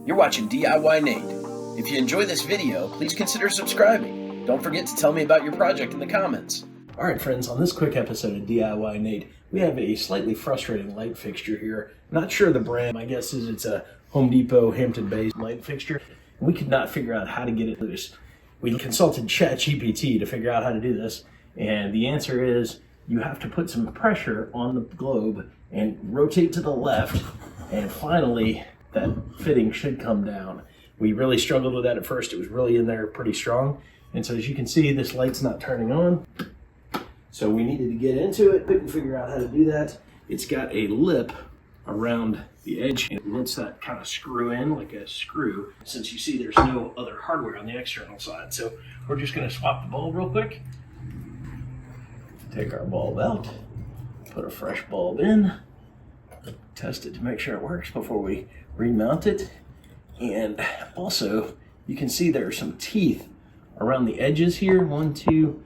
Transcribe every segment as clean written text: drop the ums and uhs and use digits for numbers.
You're watching DIYNate. If you enjoy this video, please consider subscribing. Don't forget to tell me about your project in the comments. Alright friends, on this quick episode of DIYNate, we have a slightly frustrating light fixture here. Not sure the brand. My guess is it's a Home Depot Hampton Bay light fixture. We could not figure out how to get it loose. We consulted ChatGPT to figure out how to do this, and the answer is you have to put some pressure on the globe and rotate to the left, and finally that fitting should come down. We really struggled with that at first. It was really in there pretty strong, and so as you can see, this light's not turning on. So we needed to get into it, couldn't figure out how to do that. It's got a lip around the edge, and it lets that kind of screw in like a screw. Since you see there's no other hardware on the external side. So we're just gonna swap the bulb real quick. Take our bulb out, put a fresh bulb in, test it to make sure it works before we remount it. And also, you can see there are some teeth around the edges here. 1, 2,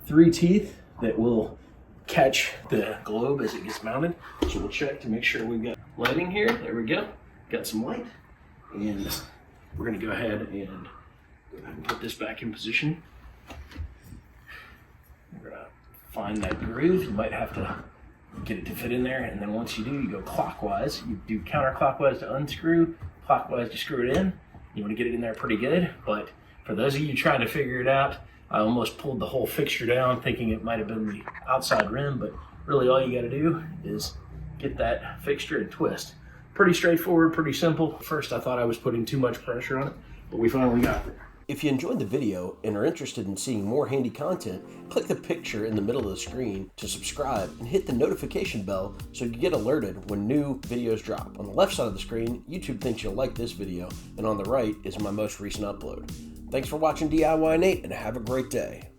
3 teeth that will catch the globe as it gets mounted. So we'll check to make sure we've got lighting here. There we go. Got some light. And we're gonna go ahead and put this back in position. We're gonna find that groove. You might have to get it to fit in there, and then once you do, you go clockwise. You do counterclockwise to unscrew, clockwise to screw it in. You want to get it in there pretty good, but for those of you trying to figure it out, I almost pulled the whole fixture down thinking it might have been the outside rim, but really all you got to do is get that fixture and twist. Pretty straightforward, pretty simple. First I thought I was putting too much pressure on it, but we finally got there. If you enjoyed the video and are interested in seeing more handy content, click the picture in the middle of the screen to subscribe and hit the notification bell so you get alerted when new videos drop. On the left side of the screen, YouTube thinks you'll like this video, and on the right is my most recent upload. Thanks for watching DIYNate, and have a great day.